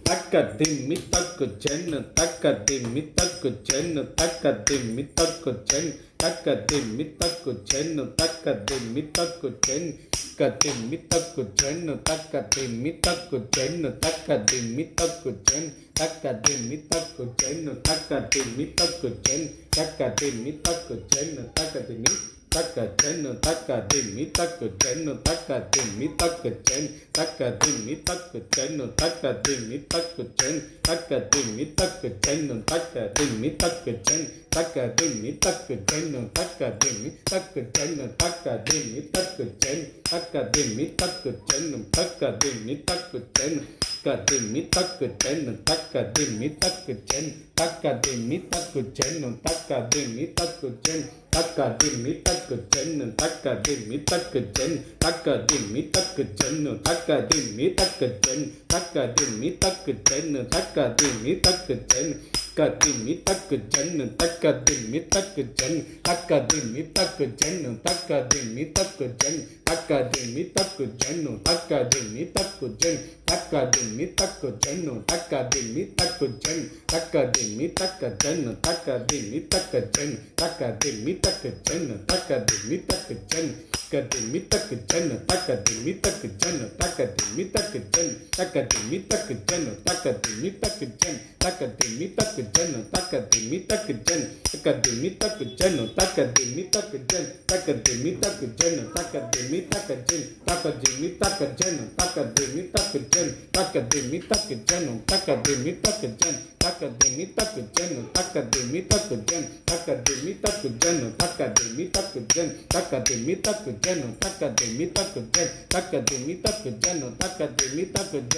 தக்க திம்மி தக்கு சென்னு தக்க திம்மி தக்கு சென்னு தக்க திம்மி தக்கு சென் தக்க திம்மி தக்கு சென்னு தக்க திம்மி தக்கு சென் தக்க திம்மி தக்கு சென்னு தக்க திம்மி தக்கு சென்னு தக்க திம்மி தக்கு சென் தக்க திம்மி தக்கு சென்னு தக்க திம்மி தக்கு சென் தக்க திம்மி தக்கு சென்னு தக்க திம்மி தக்க சென்னு தக்க திம்மி தக்கு சென்னு தக்க திம்மி தக்கு சென் தக்க திம்மி தக்கு சென்னு தக்க திம்மி தக்கு சென் தக்க திம்மி தக்கு சென்னு தக்க திம்மி தக்கு சென் தக்க திம்மி தக்கு சென்னு தக்க திம்மி தக்கு சென்னு தக்க திம்மி தக்கு சென் தக்க திம்மி தக்கு சென்னு தக்க திம்மி தக்கு சென் தக்க திம்மி தக்கு சென்னு தக்க திம்மி தக்கு சென் தக்க திம்மி தக்கு சென்னு தக்க திம்மி தக்கு சென் தக்க திம்மி தக்கு சென்னு தக்க திம்மி தக்கு சென் தக்க திம்மி தக்கு சென்னு தக்க திம்மி தக்கு சென் தக்க திம்மி தக்கு சென்னு தக்க திம்மி தக்கு சென் தக்க திம்மி தக்கு சென்னு தக்க திம்மி தக்கு சென் தக்க திம்மி தக்கு சென்னு தக்க திம்மி தக்கு சென் தக்க திம்மி தக்கு சென்னு தக்க திம்மி தக்கு சென் தக்க திம்மி தக்கு சென்னு தக்க திம்மி தக்கு சென் தக்க திம்மி தக்க சென்னு தக்க திம்மி தக்கு சென் தக்க திம்மி தக்கு சென்னு தக்க திம்மி தக்கு சென் தக்க திம்மி தக்கு சென்னு தக்க திம்மி தக்கு சென்னு தக்க திம்மி தக்கு சென் தக்க திம்மி தக்கு சென்னு தக்க திம்மி தக்கு சென் தக்க திம்மி தக்கு சென்னு தக்க திம்மி தக்கு சென் தக்க திம்மி தக்கு சென்னு தக்க திம்மி தக்கு சென் தக்க திம்மி தக்கு சென்னு தக்க திம்மி தக்கு சென் தக்க திம்மி தக்கு சென்னு தக்க திம்மி தக்கு சென் தக்க திம்மி தக்கு சென்னு தக்க திம்மி தக்கு சென் தக்க திம்மி தக்கு சென்னு தக்க திம்மி தக்கு சென் தக்க திம்மி தக்கு சென்னு தக்க திம்மி தக்கு சென் தக்க திம்மி தக்கு சென்னு தக்க திம்மி தக்கு சென் தக்க திம்மி தக்கு சென்னு தக்க திம்மி தக்கு சென்